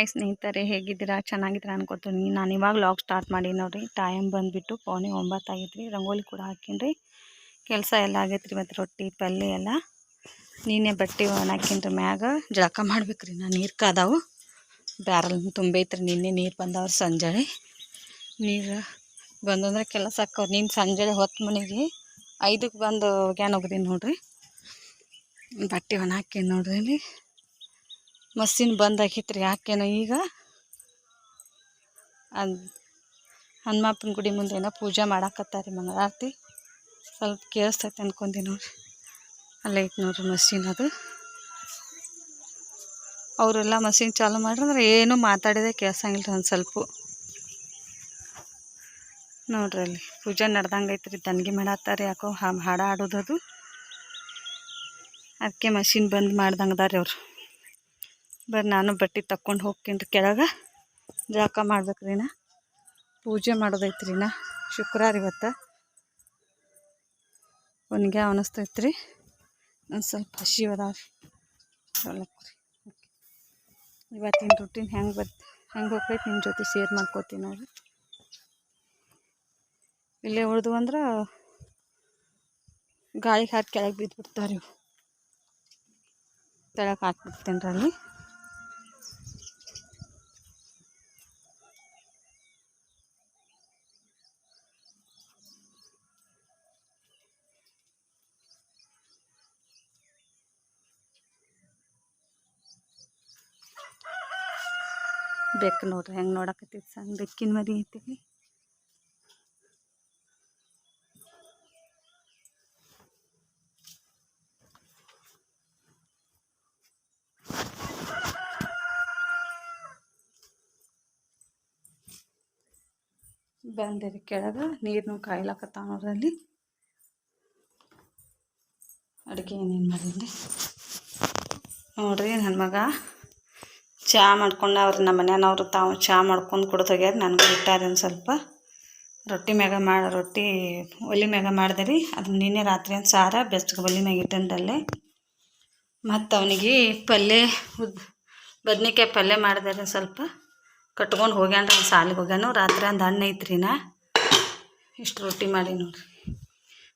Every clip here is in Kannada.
ಹಾಯ್ ಸ್ನೇಹಿತರೆ, ಹೇಗಿದ್ದೀರಾ? ಚೆನ್ನಾಗಿದ್ದೀರಾ ಅನ್ಕೋತೀನಿ. ನಾನು ಇವಾಗ ಲಾಗ್ ಸ್ಟಾರ್ಟ್ ಮಾಡಿ ನೋಡಿರಿ. ಟೈಮ್ ಬಂದುಬಿಟ್ಟು 8:45 ಆಗೈತ್ರಿ. ರಂಗೋಲಿ ಕೂಡ ಹಾಕಿನ್ರಿ. ಕೆಲಸ ಎಲ್ಲ ಆಗೈತ್ರಿ. ಮತ್ತು ರೊಟ್ಟಿ ಪಲ್ಯ ಎಲ್ಲ ನೀನೇ ಬಟ್ಟೆ ಹಾಕಿನ್ರಿ. ಮ್ಯಾಗ ಜಳಕ ಮಾಡ್ಬೇಕ್ರಿ. ನಾನು ನೀರು ಕಾದಾವು ಬ್ಯಾರಲ್ ತುಂಬೈತ್ರಿ. ನಿನ್ನೆ ನೀರು ಬಂದವ್ರು ಸಂಜೆ ನೀರು ಬಂದಂದ್ರೆ ಕೆಲಸ ಹಾಕವ್ರು. ನೀನು ಸಂಜೆ ಹೊತ್ತು ಮನೆಗೆ 5ಕ್ಕೆ ಬಂದು ಗ್ಯಾನ್ ಹೋಗಿದ್ದೀನಿ ನೋಡ್ರಿ. ಬಟ್ಟೆ ಹಾಕಿ ನೋಡ್ರಿ. ಇಲ್ಲಿ ಮಷಿನ್ ಬಂದ್ ಆಗಿತ್ರಿ. ಯಾಕೇನೋ ಈಗ ಹನುಮಪ್ಪನ ಗುಡಿ ಮುಂದೆ ಏನೋ ಪೂಜೆ ಮಾಡಾಕತ್ತಾರೆ. ಮಂಗಳಾರತಿ ಸ್ವಲ್ಪ ಕೇಳಿಸ್ತೈತೆ ಅನ್ಕೊಂಡಿ ನೋಡ್ರಿ. ಅಲ್ಲೇ ಐತೆ ನೋಡ್ರಿ ಮಷಿನ್. ಅದು ಅವರೆಲ್ಲ ಮಷಿನ್ ಚಾಲು ಮಾಡ್ರಂದ್ರೆ ಏನೂ ಮಾತಾಡಿದೆ ಕೇಳ್ಸಂಗಿಲ್ಲ ಒಂದು ಸ್ವಲ್ಪ ನೋಡ್ರಿ. ಅಲ್ಲಿ ಪೂಜೆ ನಡ್ದಂಗೆ ಐತ್ರಿ. ತನ್ಗಿ ಮಾಡತ್ತಾರೆ. ಯಾಕೋ ಹಾಡ ಆಡೋದದು. ಅದಕ್ಕೆ ಮಷಿನ್ ಬಂದ್ ಮಾಡ್ದಂಗೆ ಅದಾರೆ ಅವರು. ಬರ್ರಿ ನಾನು ಬಟ್ಟೆ ತಕ್ಕೊಂಡು ಹೋಗ್ತೀನಿ ಕೆಳಗೆ. ಜಳಕ ಮಾಡ್ಬೇಕ್ರಿ. ನಾ ಪೂಜೆ ಮಾಡೋದೈತ್ರಿ. ನಾ ಶುಕ್ರವಾರ ಇವತ್ತು ಒನ್ಗೆ ಅನಿಸ್ತೈತ್ರಿ. ಒಂದು ಸ್ವಲ್ಪ ಹಸಿ ಅದಾವ್ರಿ. ಇವತ್ತಿನ ರೂಟೀನ್ ಹೆಂಗೆ ಹೋಗ್ತೈತೆ ನಿಮ್ಮ ಜೊತೆ ಶೇರ್ ಮಾಡ್ಕೋತೀನಿ ನೋಡ್ರಿ. ಇಲ್ಲೇ ಉಳಿದು ಅಂದ್ರೆ ಗಾಳಿಗೆ ಹಾಕಿ ಕೆಳಗೆ ಬಿದ್ದುಬಿಡ್ತಾವೆ ಇವು. ತೆಳಗೆ ಹಾಕ್ಬಿಡ್ತೀನಿ ರೀ. ಅಲ್ಲಿ ಬೆಕ್ಕು ನೋಡ್ರಿ ಹೆಂಗೆ ನೋಡಕತ್ತೈತಿ. ಸಣ್ಣ ಬೆಕ್ಕಿನ ಮರಿ ಐತಿ. ಬಂದಿರಿ ಕೆಳಗೆ. ನೀರನ್ನು ಕಾಯ್ಲಾಕತ್ತಾವ ನೋಡ್ರಿ. ಅಲ್ಲಿ ಅಡುಗೆ ಏನೇನು ಮಾಡೀನಿ ನೋಡ್ರಿ. ನನ್ನ ಮಗ ಚಹಾ ಮಾಡ್ಕೊಂಡು ಅವ್ರು ನಮ್ಮ ಮನೆಯವ್ರು ತಾವು ಚಹಾ ಮಾಡ್ಕೊಂಡು ಕುಡ್ದು ಹೋಗ್ಯಾರ. ನನಗೂ ಇಟ್ಟಾರೆ ಒಂದು ಸ್ವಲ್ಪ. ರೊಟ್ಟಿ ಒಲೆ ಮ್ಯಾಗ ಮಾಡಿದೆ ರೀ. ಅದು ನಿನ್ನೆ ರಾತ್ರಿ ಒಂದು ಸಾರ ಬೆಸ್ಟ್ ಒಲೆ ಮ್ಯಾಗ ಇಟ್ಟಂಡಲ್ಲೇ. ಮತ್ತು ಅವನಿಗೆ ಪಲ್ಯ ಬದ್ನಿಕಾಯಿ ಪಲ್ಯ ಮಾಡಿದೆ ರೀ. ಸ್ವಲ್ಪ ಕಟ್ಕೊಂಡು ಹೋಗ್ಯಾನ್ರಿ. ಒಂದು ಸಾಲಿಗೆ ಹೋಗ್ಯಾನು. ರಾತ್ರಿ ಒಂದು ಹಣ್ಣು ಐತ್ರಿ. ನಾ ಇಷ್ಟು ರೊಟ್ಟಿ ಮಾಡಿ ನೋಡ್ರಿ.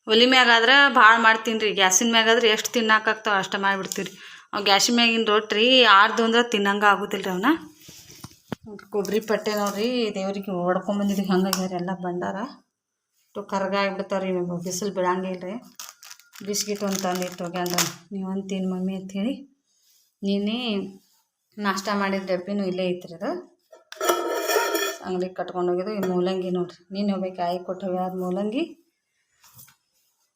ಒಲೆ ಮ್ಯಾಗಾದ್ರೆ ಭಾಳ ಮಾಡ್ತೀನಿ ರೀ. ಗ್ಯಾಸಿನ ಮ್ಯಾಗಾದ್ರೆ ಎಷ್ಟು ತಿನ್ನೋಕ್ಕಾಗ್ತಾವೆ ಅಷ್ಟು ಮಾಡಿಬಿಡ್ತೀವಿ ರೀ. ಅವು ಗ್ಯಾಸಿನ ಮ್ಯಾಗಿನ ರೊಟ್ಟಿ ಆರ್ದು ಅಂದ್ರೆ ತಿನ್ನಂಗೆ ಆಗೋದಿಲ್ಲ ರೀ. ಅವನ್ನ ಕೊಬ್ಬರಿ ಪಟ್ಟೆ ನೋಡ್ರಿ. ದೇವ್ರಿಗೆ ಹೊಡ್ಕೊಂಬಂದಿದ್ದೀವಿ. ಹಂಗಾಗ್ಯಾರ ಎಲ್ಲ ಬಂಡಾರ ಕರ್ಗಾಗಿಬಿಡ್ತಾವ್ರಿ. ಬಿಸಿಲು ಬಿಡಂಗಿಲ್ಲ ರೀ. ಬಿಸ್ಕಿಟ್ ಒಂದು ತಂದಿಟ್ಟು ಹೋಗ್ಯಾನ. ನೀವು ಒಂದು ತಿನ್ನು ಮಮ್ಮಿ ಅಂಥೇಳಿ. ನೀನೇ ನಾಷ್ಟ ಮಾಡಿದ ಡಬ್ಬಿನೂ ಇಲ್ಲೇ ಐತ್ರಿ. ಅದು ಅಂಗಡಿಗೆ ಕಟ್ಕೊಂಡು ಹೋಗಿದ್ದು. ಈ ಮೂಲಂಗಿ ನೋಡ್ರಿ. ನೀನು ಹೋಗ್ಬೇಕು ಕಾಯಿ ಕೊಟ್ಟು ಹೋಗ್ಯಾರ. ಮೂಲಂಗಿ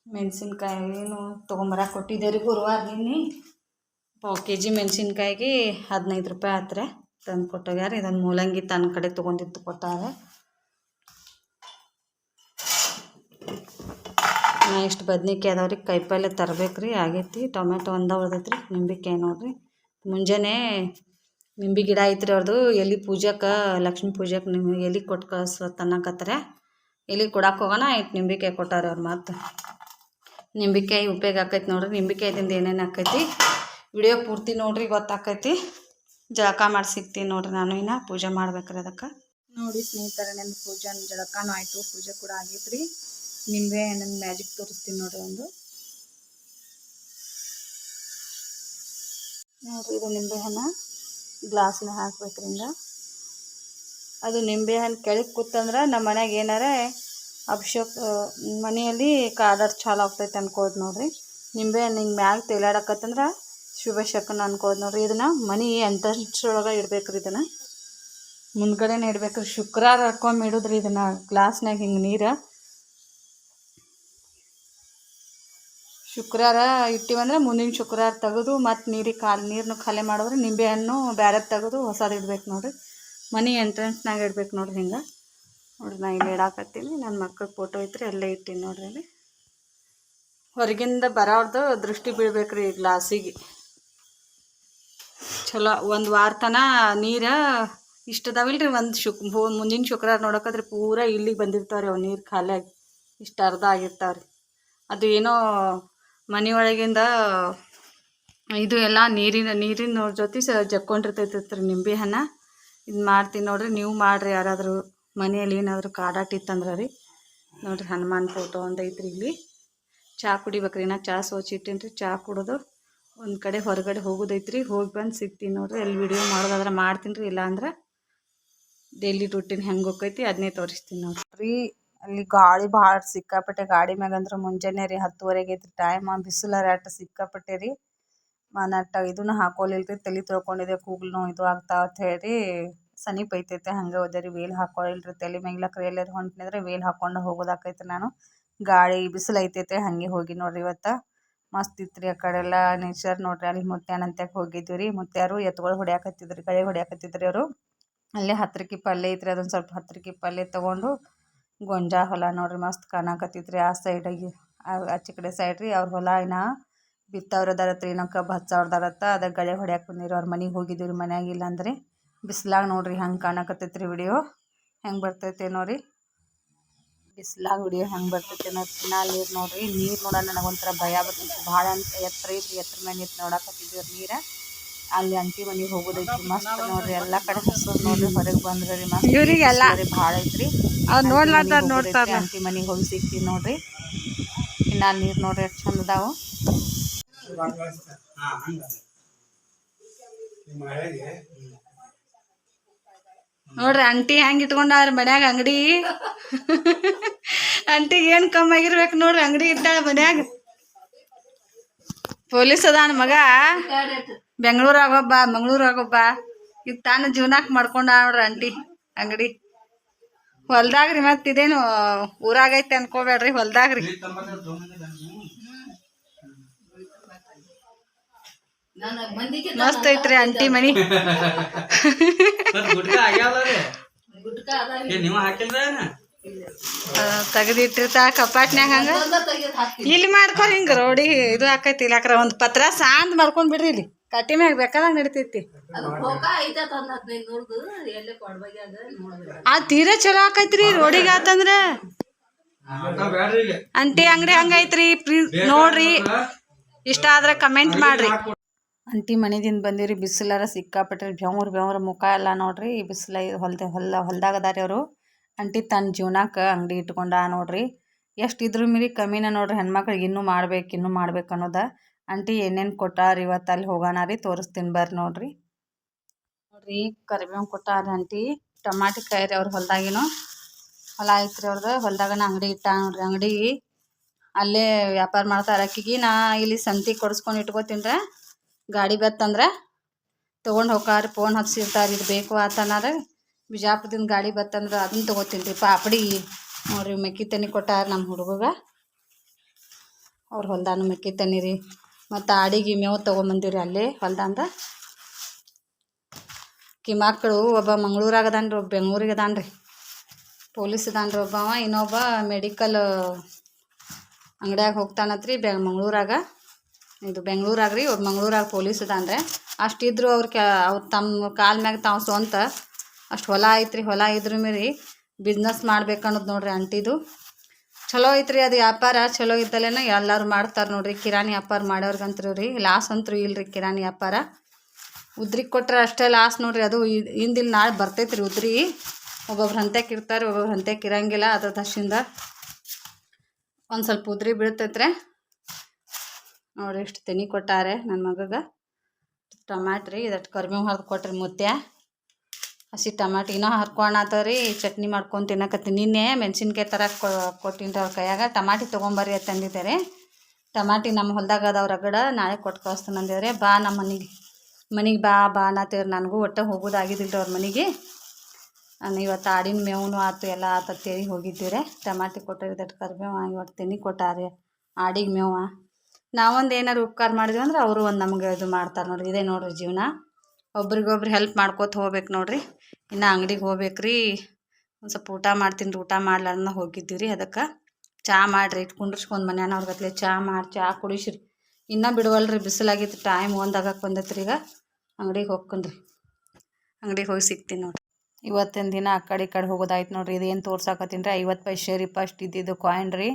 ಮೆಣಸಿನ್ಕಾಯಿ ಏನು ತೊಗೊಂಬರಕ್ಕೆ ಕೊಟ್ಟಿದ್ದೆ ರೀ ಗುರುವಾರ. ನಿನ್ನೆ 1 kg ಮೆಣಸಿನ್ಕಾಯಿಗೆ 15 ರೂಪಾಯಿ ಆತ್ರೆ ತಂದು ಕೊಟ್ಟೋಗ್ಯಾರ. ಇದೊಂದು ಮೂಲಂಗಿ ತನ್ನ ಕಡೆ ತೊಗೊಂಡಿದ್ದು ಕೊಟ್ಟಾರೆ. ನಾ ಇಷ್ಟು ಬದ್ನಿಕಾಯಿ ಅದಾವ್ರಿ. ಕಾಯಿಪಲ್ಯ ತರಬೇಕು ರೀ. ಆಗೈತಿ. ಟೊಮೆಟೊ ಒಂದ ಉಳ್ದೈತ್ರಿ. ನಿಂಬೆಕಾಯಿ ನೋಡ್ರಿ. ಮುಂಜಾನೆ ನಿಂಬೆ ಗಿಡ ಐತ್ರಿ ಅವ್ರದ್ದು. ಎಲೆ ಪೂಜಕ್ಕೆ ಲಕ್ಷ್ಮೀ ಪೂಜಕ್ಕೆ ನಿಮ್ಗೆ ಎಲೆ ಕೊಟ್ಟು ಕಳಿಸ್ವತ್ತು ಅನ್ನಕತ್ತಾರೆ. ಎಲೆ ಕೊಡಕ್ಕೆ ಹೋಗೋಣ ಇಟ್ಟು ನಿಂಬೆಕಾಯಿ ಕೊಟ್ಟಾರೆ ಅವ್ರು. ಮತ್ತು ನಿಂಬೆಕಾಯಿ ಉಪಯೋಗ ಆಕೈತಿ ನೋಡ್ರಿ. ನಿಂಬೆಕಾಯ್ದಿಂದ ಏನೇನು ಆಕೈತಿ ವಿಡಿಯೋ ಪೂರ್ತಿ ನೋಡ್ರಿ, ಗೊತ್ತಾಕೈತಿ. ಜಳಕ ಮಾಡಿ ಸಿಗ್ತೀನಿ ನೋಡ್ರಿ. ನಾನು ಇನ್ನು ಪೂಜೆ ಮಾಡ್ಬೇಕ್ರಿ. ಅದಕ್ಕೆ ನೋಡಿ ಸ್ನೇಹಿತರೆ, ನನ್ನ ಪೂಜೆ ಜಳಕನೂ ಆಯಿತು. ಪೂಜೆ ಕೂಡ ಆಗೈತ್ರಿ. ನಿಂಬೆ ನನ್ನ ಮ್ಯಾಜಿಕ್ ತೋರಿಸ್ತೀನಿ ನೋಡ್ರಿ. ಒಂದು ನೋಡ್ರಿ. ಇದು ನಿಂಬೆಹಣ್ಣು ಗ್ಲಾಸ್ನ ಹಾಕ್ಬೇಕ್ರಿ. ಹಿಂಗೆ ಅದು ನಿಂಬೆಹಣ್ಣು ಕೆಳಗೆ ಕೂತಂದ್ರೆ ನಮ್ಮ ಮನ್ಯಾಗ ಏನಾರ ಅಭಿಷೇಕ ಮನೆಯಲ್ಲಿ ಕಾದರ್ ಚಾಲು ಆಗ್ತೈತೆ ಅನ್ಕೋದು ನೋಡ್ರಿ. ನಿಂಬೆಹಣ್ಣು ಹಿಂಗೆ ಮ್ಯಾಗ ತೇಲಾಡಕತ್ತಂದ್ರೆ ಶುಭ ಶಕನ ಅನ್ಕೋದು ನೋಡ್ರಿ. ಇದನ್ನು ಮನೆ ಎಂಟರೊಳಗೆ ಇಡ್ಬೇಕ್ರಿ. ಇದನ್ನು ಮುಂದ್ಗಡೆನೇ ಇಡ್ಬೇಕ್ರಿ. ಶುಕ್ರವಾರ ಹಾಕ್ಕೊಂಡ್ ಇಡೋದ್ರಿ. ಇದನ್ನು ಗ್ಲಾಸ್ನಾಗ ಹಿಂಗೆ ನೀರು ಶುಕ್ರವಾರ ಇಟ್ಟಿವಂದ್ರೆ ಮುಂದಿನ ಶುಕ್ರವಾರ ತೆಗೆದು ಮತ್ತು ನೀರನ್ನು ಖಾಲಿ ಮಾಡಿದ್ರೆ ನಿಂಬೆಹಣ್ಣು ಬೇರೆ ತೆಗೆದು ಹೊಸದು ಇಡ್ಬೇಕು ನೋಡ್ರಿ. ಮನೆ ಎಂಟ್ರೆನ್ಸ್ನಾಗ ಇಡ್ಬೇಕು ನೋಡ್ರಿ. ಹಿಂಗೆ ನೋಡ್ರಿ. ನಾ ಇಲ್ಲಿ ಇಡಾಕತ್ತೀನಿ. ನನ್ನ ಮಕ್ಕಳ ಫೋಟೋ ಐತ್ರಿ. ಅಲ್ಲೇ ಇಟ್ಟಿನಿ ನೋಡ್ರಿ. ಅಲ್ಲಿ ಹೊರಗಿಂದ ಬರೋರ್ದು ದೃಷ್ಟಿ ಬೀಳ್ಬೇಕ್ರಿ ಈ ಗ್ಲಾಸಿಗೆ. ಚಲೋ ಒಂದು ವಾರ ತನಕ ನೀರು ಇಷ್ಟದಾವಿಲ್ರಿ. ಮುಂದಿನ ಶುಕ್ರವಾರ ನೋಡೋಕಂದ್ರೆ ಪೂರಾ ಇಲ್ಲಿಗೆ ಬಂದಿರ್ತಾವ್ರಿ. ಅವು ನೀರು ಖಾಲಿಯಾಗಿ ಇಷ್ಟು ಅರ್ಧ ಆಗಿರ್ತಾವ್ರಿ. ಅದು ಏನೋ ಮನೆಯೊಳಗಿಂದ ಇದು ಎಲ್ಲ ನೀರಿನ ಜೊತೆ ಜಕ್ಕೊಂಡಿರ್ತೈತಿ ನಿಂಬೆಹಣ್ಣು. ಇದು ಮಾಡ್ತೀನಿ ನೋಡಿರಿ. ನೀವು ಮಾಡಿರಿ ಯಾರಾದರೂ ಮನೆಯಲ್ಲಿ ಏನಾದರೂ ಕಾಡಾಟ ಇತ್ತಂದ್ರೆ ರೀ. ನೋಡಿರಿ ಹನುಮಾನ್ ಫೋಟೋ ಒಂದು ಐತ್ರಿ ಇಲ್ಲಿ. ಚಹಾ ಕುಡಿಬೇಕ್ರಿ. ನಾ ಚಹಾ ಸೋಚಿಟ್ಟೇನಿ ರೀ. ಚಹಾ ಕುಡಿದು ಒಂದು ಕಡೆ ಹೊರಗಡೆ ಹೋಗೋದೈತ್ರಿ. ಹೋಗಿ ಬಂದು ಸಿಗ್ತೀನಿ ನೋಡಿರಿ. ಅಲ್ಲಿ ವಿಡಿಯೋ ಮಾಡೋದಾದ್ರೆ ಮಾಡ್ತೀನಿ ರೀ. ಇಲ್ಲಾಂದ್ರೆ ಡೈಲಿ ರೂಟೀನ್ ಹೆಂಗೆ ಹೋಗ್ತೈತಿ ಅದನ್ನೇ ತೋರಿಸ್ತೀನಿ ನೋಡಿರಿ. ಅಲ್ಲಿ ಗಾಳಿ ಭಾಳ ಸಿಕ್ಕಾಪಟ್ಟೆ. ಗಾಡಿ ಮ್ಯಾಗಂದ್ರೆ ಮುಂಜಾನೆ ರೀ 10:30 ಐತ್ರಿ ಟೈಮ್. ಬಿಸಿಲಾರ ಅಷ್ಟು ಸಿಕ್ಕಾಪಟ್ಟೆ ರೀ. ನಟ್ಟ ಇದನ್ನು ಹಾಕೊಲಿಲ್ಲ ರೀ. ತಲೆ ತೊಳ್ಕೊಂಡಿದ್ದೆ ಕೂಗ್ಲು ನೋವು ಇದು ಆಗ್ತಾವ ಅಂತ ಹೇಳಿ ಸನೀಪ ಐತೈತೆ ಹಂಗೆ ಹೋದೆ ರೀ. ವೇಲ್ ಹಾಕೊಳ್ಳಿಲ್ಲ ರೀ. ತಲೆ ಮ್ಯಾಗ್ಲಕ್ಕ ಎಲ್ಲರೂ ಹೊಂಟಿನಿದ್ರೆ ವೇಲ್ ಹಾಕ್ಕೊಂಡು ಹೋಗೋದಾಕೈತೆ. ನಾನು ಗಾಳಿ ಬಿಸಿಲು ಐತೈತೆ ಹಾಗೆ ಹೋಗಿ ನೋಡ್ರಿ. ಇವತ್ತು ಮಸ್ತ್ ಇತ್ತು ರೀ. ಆ ಕಡೆ ಎಲ್ಲ ನೇಚರ್ ನೋಡ್ರಿ. ಅಲ್ಲಿ ಮುತ್ಯಾನಂತ್ಯಕ್ಕೆ ಹೋಗಿದ್ವಿ ರೀ. ಮುತ್ಯಾರು ಎತ್ತುಗಳು ಹೊಡ್ಯಾಕತ್ತಿದ್ರಿ, ಗಳೆ ಹೊಡ್ಯಾಕತ್ತಿದ್ರಿ ಅವರು. ಅಲ್ಲೇ ಹತ್ರಕ್ಕೆ ಪಲ್ಯ ಐತ್ರಿ. ಅದೊಂದು ಸ್ವಲ್ಪ ಹತ್ರಕ್ಕೆ ಪಲ್ಯ ತೊಗೊಂಡು ಗೊಂಜಾಳ ಹೊಲ ನೋಡ್ರಿ ಮಸ್ತ್ ಕಾಣಕತ್ತಿದ್ರಿ. ಆ ಸೈಡಾಗಿ ಆಚೆ ಕಡೆ ಸೈಡ್ ರೀ. ಅವ್ರ ಹೊಲ ಇನ್ನ ಬಿತ್ತವ್ರದಾರತ್ರಿ. ಇನ್ನೂ ಕಬ್ಬು ಹಚ್ಚವ್ರದಾರತ್ತ. ಅದಕ್ಕೆ ಗಳೆ ಹೊಡ್ಯಾಕೆ ಬಂದಿರಿ. ಅವ್ರ ಮನೆಗೆ ಹೋಗಿದ್ದೀವಿ ರೀ. ಮನ್ಯಾಗಿಲ್ಲ ಅಂದ್ರೆ ಬಿಸ್ಲಾಗ ನೋಡ್ರಿ ಹೆಂಗೆ ಕಾಣಕತ್ತೈತ್ರಿ. ವಿಡಿಯೋ ಹೆಂಗೆ ಬರ್ತೈತೆ ನೋಡ್ರಿ. ಬಿಸ್ಲಾಗ ವಿಡಿಯೋ ಹೆಂಗೆ ಬರ್ತೈತೆ ನೋಡ್ರಿ. ಕಿನಾಲ್ ನೀರು ನೋಡ್ರಿ. ನೀರು ನೋಡೋಣ ನನಗೊಂಥರ ಭಯ ಬರ್ತೈತಿ. ಭಾಳ ಅಂತ ಎತ್ತರ ಐತ್ರಿ. ಎತ್ತರ ಮೇಲೆ ನಿಂತು ನೋಡಕತ್ತಿದ್ದೀವಿ ನೀರು. ಅಲ್ಲಿ ಅಂಟಿ ಮನೆಗೆ ಹೋಗೋದೈತಿ. ಮಸ್ತ್ ನೋಡ್ರಿ. ಎಲ್ಲ ಕಡೆ ಹಸಿರು ನೋಡ್ರಿ. ಹೊರಗೆ ಬಂದ್ರೆ ರೀ ಮಸ್ತ್ ಇವರಿಗೆಲ್ಲ ಭಾಳ ಐತ್ರಿ. ನೋಡ್ತಾರೆ. ಅಂಟಿ ಮನೆಗೆ ಹೋಗಿ ಸಿಗ್ತೀವಿ ನೋಡ್ರಿ. ಕಿನಾಲ್ ನೀರು ನೋಡ್ರಿ ಎಷ್ಟು ಚಂದ ಅದಾವು. ನೋಡ್ರಿ ಅಂಟಿ ಹೆಂಗೆ ಇಟ್ಕೊಂಡವ್ರ ಮನ್ಯಾಗ ಅಂಗಡಿ. ಅಂಟಿಗೆ ಏನು ಕಮ್ಮಿ ಆಗಿರ್ಬೇಕು ನೋಡ್ರಿ. ಅಂಗಡಿ ಇಟ್ಟಾಳ ಮನ್ಯಾಗ. ಪೊಲೀಸ್ ಅದಾನ ಮಗ. ಬೆಂಗಳೂರಾಗೊಬ್ಬ ಮಂಗಳೂರಾಗೊಬ್ಬ. ಈಗ ತಾನು ಜೀವನಾಕ್ ಮಾಡ್ಕೊಂಡ ನೋಡ್ರಿ ಅಂಟಿ ಅಂಗಡಿ. ಹೊಲ್ದಾಗ್ರಿ ಮತ್ತೆ ಇದೇನು ಊರಾಗೈತೆ ಅನ್ಕೋಬೇಡ್ರಿ. ಹೊಲ್ದಾಗ್ರಿ ಮಸ್ತ್ ಐತ್ರಿ ಅಂಟಿ ಮನಿ. ತೆಗೆದಿಟ್ಟಿರ್ತಾ ಕಪಾಟ್ನ್ಯಾಗ ಹಂಗ ಇಲ್ಲಿ ಮಾಡ್ಕೊರಿ. ಹಿಂಗ ರೋಡಿ ಇದು ಹಾಕೈತಿ. ಇಲ್ಲಾಕ್ರ ಒಂದು ಪತ್ರ ಸಾಂದ್ ಮಾಡ್ಕೊಂಡ್ ಬಿಡ್ರಿ. ಇಲ್ಲಿ ಕಟ್ಟಿ ಮ್ಯಾಗ ಬೇಕಾದಂಗ ನಡಿತೈತಿ. ಆ ತೀರಾ ಚಲೋ ಆಕೈತ್ರಿ. ರೋಡಿಗೆ ಆತಂದ್ರ ಅಂಟಿ ಅಂಗಡಿ ಹಂಗೈತ್ರಿ. ನೋಡ್ರಿ ಇಷ್ಟ ಆದ್ರೆ ಕಮೆಂಟ್ ಮಾಡ್ರಿ. ಅಂಟಿ ಮನೆದಿಂದ ಬಂದಿವ್ರಿ. ಬಿಸಿಲಾರ ಸಿಕ್ಕಾಪಟ್ರಿ. ಬೆವ್ರ ಮುಖ ಎಲ್ಲ ನೋಡ್ರಿ. ಬಿಸಿಲ ಹೊಲ್ದಾಗದಾರಿ ಅವರು. ಅಂಟಿ ತನ್ನ ಜೀವನಕ್ಕೆ ಅಂಗಡಿ ಇಟ್ಕೊಂಡ ನೋಡ್ರಿ. ಎಷ್ಟು ಇದ್ರ ಮೀರಿ ಕಮ್ಮಿನ ನೋಡ್ರಿ. ಹೆಣ್ಮಕ್ಳಿಗೆ ಇನ್ನೂ ಮಾಡ್ಬೇಕು ಅನ್ನೋದ. ಅಂಟಿ ಏನೇನು ಕೊಟ್ಟಾರ ಇವತ್ತು ಅಲ್ಲಿ ಹೋಗೋಣ ರೀ. ತೋರಿಸ್ತೀನಿ ಬರ್ರಿ ನೋಡ್ರಿ. ನೋಡ್ರಿ ಕರಿಬೇವು ಕೊಟ್ಟಾರ ಅಂಟಿ. ಟಮಾಟಿ ಕಾಯಿ ರೀ. ಅವ್ರ ಹೊಲ್ದಾಗಿನೂ ಹೊಲ ಐತ್ರಿ ಅವ್ರದ್ದು. ಹೊಲ್ದಾಗನ ಅಂಗಡಿ ಇಟ್ಟ ನೋಡ್ರಿ. ಅಂಗಡಿ ಅಲ್ಲೇ ವ್ಯಾಪಾರ ಮಾಡ್ತಾರೆ. ಅಕ್ಕಿಗೆ ನಾ ಇಲ್ಲಿ ಸಂತಿ ಕೊಡಿಸ್ಕೊಂಡು ಇಟ್ಕೋತೀನಿ. ಗಾಡಿ ಬತ್ತಂದ್ರೆ ತೊಗೊಂಡು ಹೋಗಾರಿ. ಫೋನ್ ಹಚ್ಚಿರ್ತಾರೆ ಇದು ಬೇಕು ಆತನಾರ. ಬಿಜಾಪುರದಿಂದ ಗಾಡಿ ಬತ್ತಂದ್ರೆ ಅದನ್ನ ತೊಗೋತೀನಿ ರೀ. ಪಾಪಡಿ ನೋಡ್ರಿ ಮೆಕ್ಕಿ ತನಿ ಕೊಟ್ಟಾರ ನಮ್ಮ ಹುಡುಗಗ. ಅವ್ರ ಹೊಲ್ದಾನು ಮೆಕ್ಕಿ ತನಿ ರೀ. ಮತ್ತು ಆಡಿಗೆ ಮೇವು ತೊಗೊಂಬಂದಿವ್ರಿ ಅಲ್ಲೇ ಹೊಲ್ದಂದ. ಮಕ್ಕಳು ಒಬ್ಬ ಮಂಗಳೂರಾಗದಾನ್ರಿ, ಒಬ್ಬ ಬೆಂಗಳೂರಿಗೆ ಅದಾನ್ರಿ. ಪೊಲೀಸ್ ಅದಾನ್ರಿ ಒಬ್ಬವ. ಇನ್ನೊಬ್ಬ ಮೆಡಿಕಲ್ ಅಂಗಡಿಯಾಗ ಹೋಗ್ತಾನತ್ರಿ ಮಂಗಳೂರಾಗ. ಇದು ಬೆಂಗಳೂರಾಗ ರೀ. ಒಬ್ಬ ಮಂಗಳೂರಾಗ ಪೊಲೀಸ್ ಅದಾನ್ರಿ. ಅಷ್ಟಿದ್ರು ಅವ್ರು ತಮ್ಮ ಕಾಲ ಮ್ಯಾಗ ತಾವು ಸ್ವಂತ ಅಷ್ಟು ಹೊಲ ಐತ್ರಿ. ಹೊಲ ಇದ್ರ ಮೀರಿ ಬಿಸ್ನೆಸ್ ಮಾಡ್ಬೇಕು ಅನ್ನೋದು ನೋಡ್ರಿ ಅಂಟಿದು. ಚಲೋ ಐತ್ರಿ ಅದು ವ್ಯಾಪಾರ. ಚಲೋ ಇದ್ದಲ್ಲೇನ ಎಲ್ಲರೂ ಮಾಡ್ತಾರೆ ನೋಡ್ರಿ. ಕಿರಾಣಿ ವ್ಯಾಪಾರ ಮಾಡೋರ್ಗಂತ್ರು ರೀ ಲಾಸ್ ಅಂತೂ ಇಲ್ರಿ. ಕಿರಾಣಿ ವ್ಯಾಪಾರ ಉದ್ರಿಗೆ ಕೊಟ್ರೆ ಅಷ್ಟೇ ಲಾಸ್ ನೋಡ್ರಿ. ಅದು ಹಿಂದಿಲ್ ನಾಳೆ ಬರ್ತೈತ್ರಿ ಉದ್ರಿ. ಒಬ್ಬೊಬ್ರು ಹಂತ್ಯಕ್ಕೆ ಇರ್ತಾರೆ, ಒಬ್ಬೊಬ್ರು ಹಂತ್ಯಕ್ಕೆ ಇರಂಗಿಲ್ಲ. ಅದ್ರ ದಶಿಂದ ಒಂದು ಸ್ವಲ್ಪ ಉದ್ರಿ ಬೀಳ್ತೈತ್ರಿ ನೋಡ್ರಿ. ಇಷ್ಟು ತೆನಿ ಕೊಟ್ಟಾರೆ ನನ್ನ ಮಗಗೆ. ಟಮಾಟ್ರಿ ಇದಟ್ಟು ಕರಿಬೇವು ಹರಿದು ಕೊಟ್ರಿ ಮುತ್ಯ. ಹಸಿ ಟಮಾಟಿ ಇನ್ನೂ ಹರ್ಕೊಳತ್ತವ್ರಿ. ಚಟ್ನಿ ಮಾಡ್ಕೊಂಡು ತಿನ್ನಕತ್ತೀನಿ. ನಿನ್ನೆ ಮೆಣಸಿನ್ಕಾಯಿ ತರಕ್ಕೆ ಕೊಟ್ಟಿನಿ ಅವ್ರ ಕೈಯಾಗ. ಟಮಾಟಿ ತೊಗೊಂಬರ್ರಿ ಅಂತ ಅಂದಿದ್ದಾರೆ. ಟಮಾಟಿ ನಮ್ಮ ಹೊಲ್ದಾಗ ಅದಾವ ರಗಡ. ನಾಳೆ ಕೊಟ್ಟು ಕಳಿಸ್ತೀನಿ ಅಂದಿದ್ದಾರೆ. ಬಾ ನಮ್ಮ ಮನೆಗೆ ಬಾ ಅನ್ನತ್ತೇವ್ರಿ. ನನಗೂ ಒಟ್ಟು ಹೋಗೋದಾಗಿದ್ದಿಲ್ಲ ಅವ್ರ ಮನೆಗೆ. ನಾನು ಇವತ್ತು ಆಡಿನ ಮೇವು ಆತು ಎಲ್ಲ ಆತತ್ತೇಳಿ ಹೋಗಿದ್ದೀರಿ. ಟಮಾಟಿ ಕೊಟ್ಟರೆ ಇದಟ್ಟು ಕರಿಬೇವು ಇವತ್ತು ತೆನಿ ಕೊಟ್ಟಾರೆ ಆಡಿಗೆ ಮೇವು. ನಾವೊಂದು ಏನಾರು ಉಪಕಾರ ಮಾಡಿದ್ವಿ ಅಂದ್ರೆ ಅವರು ಒಂದು ನಮ್ಗೆ ಇದು ಮಾಡ್ತಾರೆ ನೋಡ್ರಿ. ಇದೇ ನೋಡ್ರಿ ಜೀವನ. ಒಬ್ರಿಗೊಬ್ರು ಹೆಲ್ಪ್ ಮಾಡ್ಕೋತ ಹೋಗ್ಬೇಕು ನೋಡ್ರಿ. ಇನ್ನು ಅಂಗಡಿಗೆ ಹೋಗ್ಬೇಕು ರೀ. ಒಂದು ಸ್ವಲ್ಪ ಊಟ ಮಾಡ್ತೀನಿ ರೀ. ಊಟ ಮಾಡ್ಲಾರ್ದ ಹೋಗಿದ್ದೀವಿ ರೀ. ಅದಕ್ಕೆ ಚಹಾ ಮಾಡಿರಿ ಇಟ್ಟು ಕುಂಡ್ರಿಸ್ಕೊಂಡು ಮನ್ಯಾನವ್ರ ಗತ್ಲೆ ಚಹಾ ಕುಡಿಸ್ರಿ. ಇನ್ನೂ ಬಿಡುವಲ್ರಿ. ಬಿಸಿಲಾಗಿತ್ತು. ಟೈಮ್ 1 ಆಗಕ್ಕೆ ಬಂದೈತ್ರಿ. ಈಗ ಅಂಗಡಿಗೆ ಹೋಗ್ಕೊಂಡ್ರಿ. ಅಂಗಡಿಗೆ ಹೋಗಿ ಸಿಗ್ತೀನಿ ನೋಡ್ರಿ. ಇವತ್ತಿನ ದಿನ ಆ ಕಡೆ ಈ ಕಡೆ ಹೋಗೋದಾಯ್ತು ನೋಡ್ರಿ. ಇದೇನು ತೋರ್ಸಾಕತ್ತೀನಿ ರೀ. 50 ಪೈಸೆ ರೀ ಫಸ್ಟ್ ಇದ್ದಿದ್ದು ಕಾಯಿನ್ ರೀ.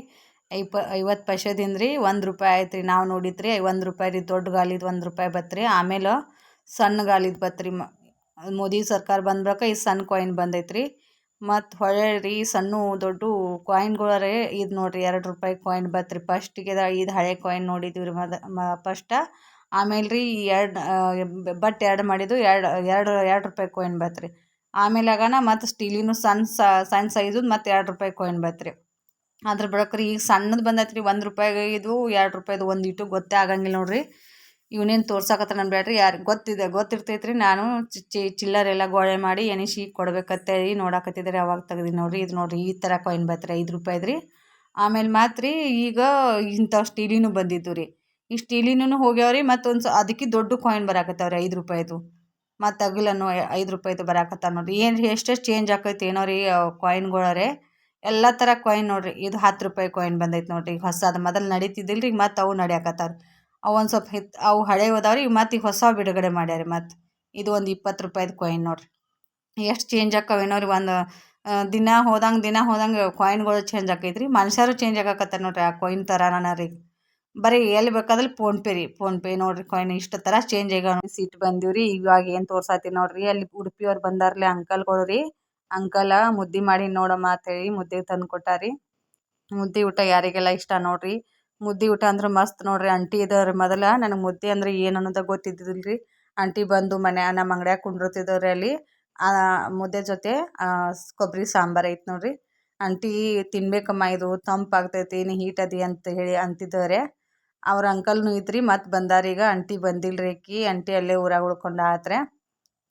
50 ಪೈಸೆದಿಂದ ರೀ 1 ರೂಪಾಯಿ ಆಯ್ತು ರೀ. ನಾವು ನೋಡಿದ್ರಿ 1 ರೂಪಾಯಿ ರೀ. ದೊಡ್ಡ ಗಾಲಿದು 1 ರೂಪಾಯಿ ಬತ್ರಿ. ಆಮೇಲೆ ಸಣ್ಣ ಗಾಲಿದು ಬತ್ರಿ. ಮೋದಿ ಸರ್ಕಾರ ಬಂದ್ಬಳಕ ಈ ಸಣ್ಣ ಕಾಯಿನ್ ಬಂದೈತ್ರಿ. ಮತ್ತು ಹೊಳ್ಳಿ ಸಣ್ಣ ದೊಡ್ಡ ಕಾಯಿನ್ಗಳರೆ ಇದು ನೋಡ್ರಿ 2 ರೂಪಾಯಿ ಕಾಯಿನ್ ಬತ್ರಿ. ಫಸ್ಟಿಗೆ ಇದು ಹಳೆ ಕಾಯಿನ್ ನೋಡಿದ್ದೀವಿ ರೀ ಫಸ್ಟ. ಆಮೇಲೆ ರೀ ಬಟ್ ಎರಡು ಮಾಡಿದ್ದು ಎರಡು ರೂಪಾಯಿ ಕಾಯಿನ್ ಬತ್ರಿ. ಆಮೇಲೆ ಆಗಾನ ಮತ್ತು ಸ್ಟೀಲಿನ ಸಣ್ಣ ಸೈಜು ಮತ್ತು 2 ರೂಪಾಯಿ ಕಾಯಿನ್ ಬತ್ರಿ. ಅದ್ರ ಬಳಿಕ ಈಗ ಸಣ್ಣದು ಬಂದೈತ್ರಿ 1 ರೂಪಾಯಿಗೆ. ಇದು 2 ರೂಪಾಯಿದು ಒಂದಿಟ್ಟು ಗೊತ್ತೇ ಆಗಂಗಿಲ್ಲ ನೋಡ್ರಿ. ಇವನೇನು ತೋರ್ಸಕತ್ತ ನಾನು ಬೇಡ್ರಿ, ಯಾರಿಗೆ ಗೊತ್ತಿರ್ತೈತ್ರಿ. ನಾನು ಚಿಲ್ಲರೆಲ್ಲ ಗೋಳೆ ಮಾಡಿ ಎಣಿಸಿ ಕೊಡ್ಬೇಕತ್ತೇಳಿ ನೋಡಾಕತ್ತಿದ್ರಿ. ಅವಾಗ ತೆಗ್ದು ನೋಡ್ರಿ. ಇದು ನೋಡ್ರಿ ಈ ಥರ ಕಾಯಿನ್ ಬತ್ರಿ 5 ರೂಪಾಯಿದು ರೀ. ಆಮೇಲೆ ಮಾತ್ರ ರೀ ಈಗ ಇಂಥ ಸ್ಟೀಲಿನೂ ಬಂದಿದ್ದು ರೀ. ಈ ಸ್ಟೀಲಿನೂ ಹೋಗ್ಯಾವ್ರಿ. ಮತ್ತು ಅದಕ್ಕೆ ದೊಡ್ಡ ಕಾಯಿನ್ ಬರಾಕತ್ತಾವ್ರಿ 5 ರೂಪಾಯಿದು. ಮತ್ತು ಅಗಲನ್ನು 5 ರೂಪಾಯಿದು ಬರಾಕತ್ತಾವ ನೋಡ್ರಿ. ಏನು ಎಷ್ಟೆಷ್ಟು ಚೇಂಜ್ ಆಕೈತಿ ಏನೋ ರೀ ಕಾಯಿನ್ಗಳರೆ. ಎಲ್ಲ ಥರ ಕಾಯಿನ್ ನೋಡ್ರಿ. ಇದು 10 ರೂಪಾಯಿ ಕಾಯಿನ್ ಬಂದೈತೆ ನೋಡ್ರಿ. ಈಗ ಹೊಸದು ಮೊದಲು ನಡೀತಿದ್ದಿಲ್ಲ ರೀ, ಮತ್ತು ಅವು ನಡ್ಯಾಕತ್ತಾವ್ರಿ. ಅವು ಒಂದು ಸ್ವಲ್ಪ ಅವು ಹಳೆ ಹೋದಾವ್ರಿ. ಮತ್ತು ಈಗ ಹೊಸ ಬಿಡುಗಡೆ ಮಾಡ್ಯಾರಿ. ಮತ್ತು ಇದು ಒಂದು 20 ರೂಪಾಯಿದು ಕಾಯಿನ್ ನೋಡ್ರಿ. ಎಷ್ಟು ಚೇಂಜ್ ಆಕ್ಕವೇನೋ ರೀ. ಒಂದು ದಿನ ಹೋದಂಗೆ ಕಾಯಿನ್ಗಳು ಚೇಂಜ್ ಆಕೈತ್ರಿ. ಮನುಷ್ಯರು ಚೇಂಜ್ ಆಗಾಕತ್ತಾರೆ ನೋಡ್ರಿ. ಆ ಕಾಯಿನ್ ಥರನ ರೀ. ಬರೀ ಎಲ್ಲಿ ಬೇಕಾದ್ರೆ ಫೋನ್ಪೇ ನೋಡ್ರಿ. ಕಾಯಿನ್ ಇಷ್ಟು ಥರ ಚೇಂಜ್ ಆಗ್ಯಾವ. ಸಿಟ್ಟು ಬಂದೀವ್ರಿ. ಇವಾಗ ಏನು ತೋರ್ಸಾತೀನಿ ನೋಡ್ರಿ. ಅಲ್ಲಿ ಉಡುಪಿಯವ್ರು ಬಂದಾರ್ಲಿ ಅಂಕಲ್ಗಳು ರೀ. ಅಂಕಲ ಮುದ್ದೆ ಮಾಡಿ ನೋಡಮ್ಮ ಅಂತೇಳಿ ಮುದ್ದೆ ತಂದು ಕೊಟ್ಟಾರಿ. ಮುದ್ದೆ ಊಟ ಯಾರಿಗೆಲ್ಲ ಇಷ್ಟ ನೋಡ್ರಿ. ಮುದ್ದೆ ಊಟ ಅಂದ್ರೆ ಮಸ್ತ್ ನೋಡ್ರಿ. ಆಂಟಿ ಇದಾವ್ರಿ. ಮೊದಲ ನನಗೆ ಮುದ್ದೆ ಅಂದ್ರೆ ಏನು ಅನ್ನೋದು ಗೊತ್ತಿದ್ದಿಲ್ಲ ರೀ. ಆಂಟಿ ಬಂದು ನಮ್ಮ ಅಂಗಡ್ಯಾಗ ಕುಂಡಿರ್ತಿದ್ದವ್ರಿ. ಅಲ್ಲಿ ಮುದ್ದೆ ಜೊತೆ ಕೊಬ್ಬರಿ ಸಾಂಬಾರು ಐತೆ ನೋಡ್ರಿ. ಆಂಟಿ ತಿನ್ಬೇಕಮ್ಮ, ಇದು ತಂಪಾಗ್ತೈತಿ, ನೀ ಹೀಟ್ ಅದಿ ಅಂತ ಹೇಳಿ ಅಂತಿದ್ದವ್ರೆ. ಅವ್ರ ಅಂಕಲ್ನು ಇದ್ರಿ. ಮತ್ತು ಬಂದಾರೀಗ. ಆಂಟಿ ಬಂದಿಲ್ರಿ. ಆಂಟಿ ಅಲ್ಲೇ ಊರಾಗ ಉಳ್ಕೊಂಡ ಆತ್ರೆ.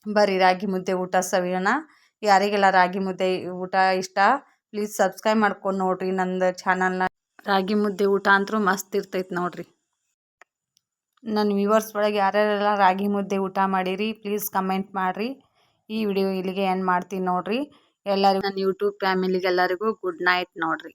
ಬರ್ರಿ ರಾಗಿ ಮುದ್ದೆ ಊಟ ಸವಿಯೋಣ. ಯಾರಿಗೆಲ್ಲ ರಾಗಿ ಮುದ್ದೆ ಊಟ ಇಷ್ಟ ಪ್ಲೀಸ್ ಸಬ್ಸ್ಕ್ರೈಬ್ ಮಾಡ್ಕೊಂಡು ನೋಡ್ರಿ ನಂದು ಚಾನಲ್ನ. ರಾಗಿ ಮುದ್ದೆ ಊಟ ಅಂತೂ ಮಸ್ತ್ ಇರ್ತೈತೆ ನೋಡ್ರಿ. ನನ್ನ ವ್ಯೂವರ್ಸ್ ಒಳಗೆ ಯಾರ್ಯಾರೆಲ್ಲ ರಾಗಿ ಮುದ್ದೆ ಊಟ ಮಾಡಿರಿ ಪ್ಲೀಸ್ ಕಮೆಂಟ್ ಮಾಡಿರಿ. ಈ ವಿಡಿಯೋ ಇಲ್ಲಿಗೆ ಎಂಡ್ ಮಾಡ್ತೀನಿ ನೋಡ್ರಿ. ಎಲ್ಲರಿಗೂ ನನ್ನ ಯೂಟ್ಯೂಬ್ ಫ್ಯಾಮಿಲಿಗೆ ಎಲ್ಲರಿಗೂ ಗುಡ್ ನೈಟ್ ನೋಡ್ರಿ.